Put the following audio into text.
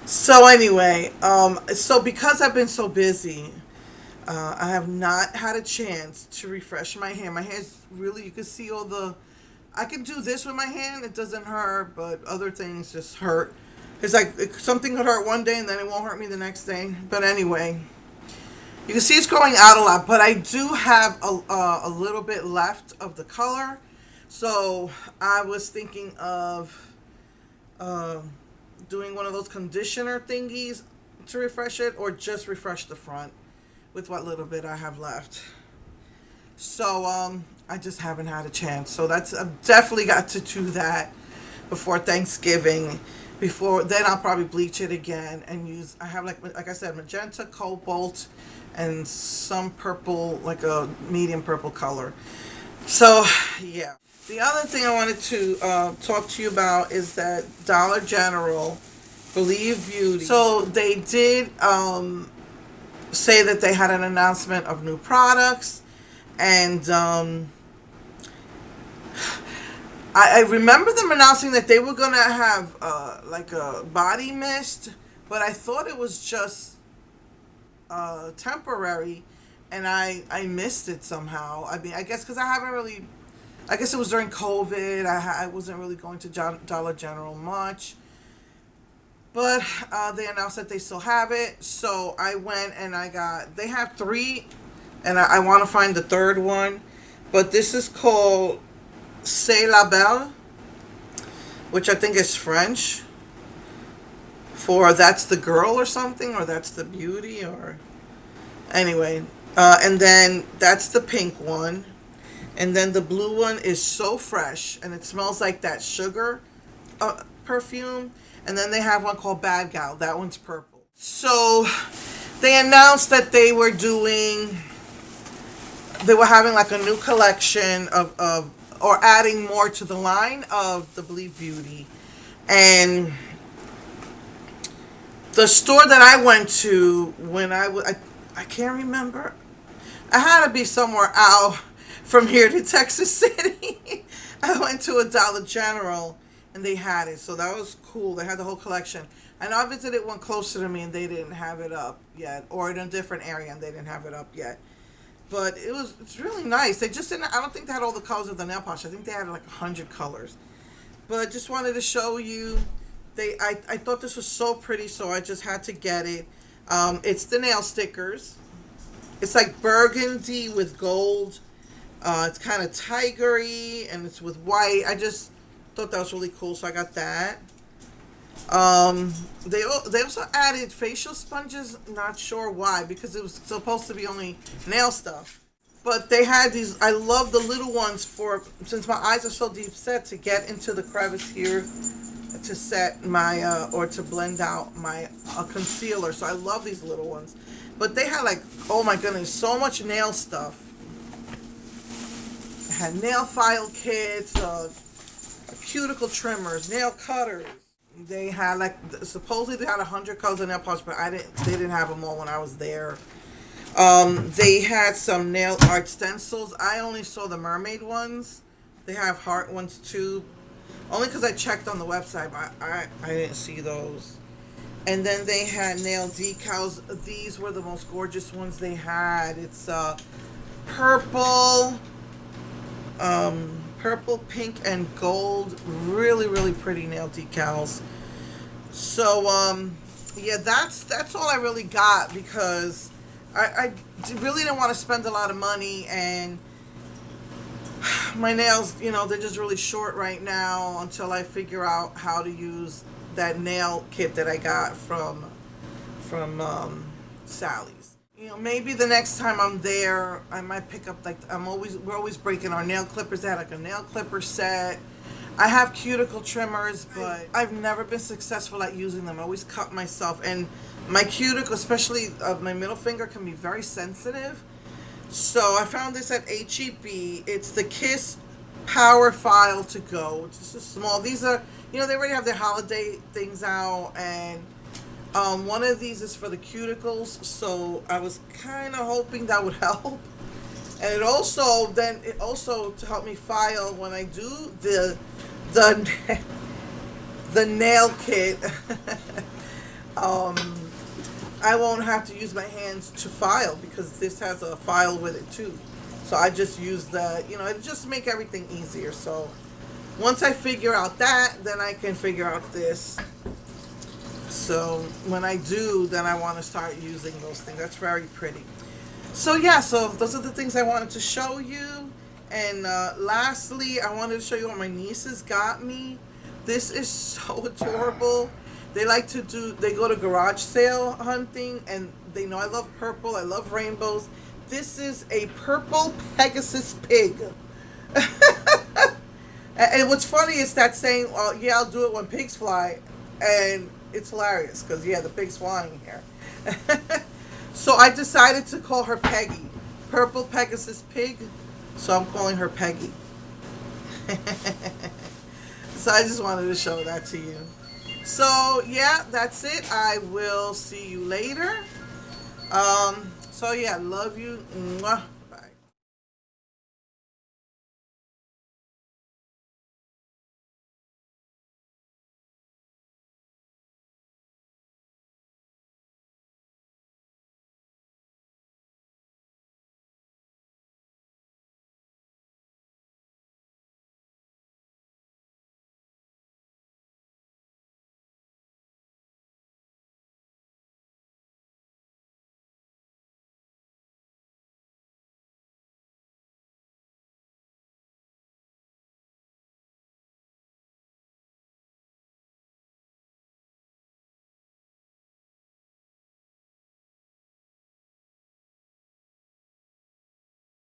So anyway, so because I've been so busy, I have not had a chance to refresh my hair. My hair's really, you can see all the, I can do this with my hand, it doesn't hurt, but other things just hurt. It's like something could hurt one day and then it won't hurt me the next day. But anyway, you can see it's growing out a lot, but I do have a little bit left of the color. So I was thinking of doing one of those conditioner thingies to refresh it, or just refresh the front with what little bit I have left. So I just haven't had a chance. So that's, I've definitely got to do that before Thanksgiving. Before then, I'll probably bleach it again and use. I have like I said, magenta, cobalt, and some purple, like a medium purple color. So yeah. The other thing I wanted to talk to you about is that Dollar General, Believe Beauty. So they did say that they had an announcement of new products, and I remember them announcing that they were gonna have like a body mist, but I thought it was just temporary, and I missed it somehow. I mean, I guess because I haven't really. I guess it was during COVID. I wasn't really going to Dollar General much. But they announced that they still have it. So I went and I got, they have three, and I want to find the third one. But this is called C'est la Belle, which I think is French for that's the girl or something, or that's the beauty, or anyway. And then that's the pink one. And then the blue one is So Fresh, and it smells like that sugar perfume. And then they have one called Bad Gal. That one's purple. So they announced that they were having like a new collection of or adding more to the line of the Believe Beauty. And the store that I went to when I can't remember. I had to be somewhere out from here to Texas City. I went to a Dollar General and they had it, so that was cool. They had the whole collection. I know I visited one closer to me and they didn't have it up yet, or in a different area and they didn't have it up yet. But it's really nice. They just didn't. I don't think they had all the colors of the nail polish. I think they had like 100 colors. But I just wanted to show you. I thought this was so pretty, so I just had to get it. It's the nail stickers. It's like burgundy with gold. It's kind of tigery, and it's with white. I just thought that was really cool, so I got that. They also added facial sponges. Not sure why, because it was supposed to be only nail stuff. But they had these. I love the little ones since my eyes are so deep set, to get into the crevice here to set my or to blend out my concealer. So I love these little ones. But they had like, oh my goodness, so much nail stuff. Had nail file kits, cuticle trimmers, nail cutters. They had like, supposedly they had 100 colors of nail polish, but they didn't have them all when I was there. They had some nail art stencils. I only saw the mermaid ones. They have heart ones too, only because I checked on the website, but I didn't see those. And then they had nail decals. These were the most gorgeous ones they had. It's purple, pink, and gold. Really, really pretty nail decals. So, yeah, that's all I really got, because I really didn't want to spend a lot of money, and my nails, they're just really short right now until I figure out how to use that nail kit that I got from Sally's. Maybe the next time I'm there, I might pick up, like, we're always breaking our nail clippers. They had like a nail clipper set. I have cuticle trimmers, but I've never been successful at using them. I always cut myself, and my cuticle, especially my middle finger, can be very sensitive. So I found this at HEB. It's the Kiss Power File to Go. It's just small. These are, they already have their holiday things out, and one of these is for the cuticles, so I was kind of hoping that would help. And it also to help me file when I do the nail kit. um, I won't have to use my hands to file because this has a file with it too. So I just use the, it just make everything easier. So once I figure out that, then I can figure out this. So when I do, then I want to start using those things. That's very pretty. So yeah, so those are the things I wanted to show you. And lastly, I wanted to show you what my nieces got me. This is so adorable. They go to garage sale hunting, and they know I love purple, I love rainbows. This is a purple Pegasus pig. And what's funny is that saying, well, yeah, I'll do it when pigs fly. And it's hilarious because, yeah, the pig's flying here. So I decided to call her Peggy. Purple Pegasus pig. So I'm calling her Peggy. So I just wanted to show that to you. So yeah, that's it. I will see you later. So yeah, love you. Mwah.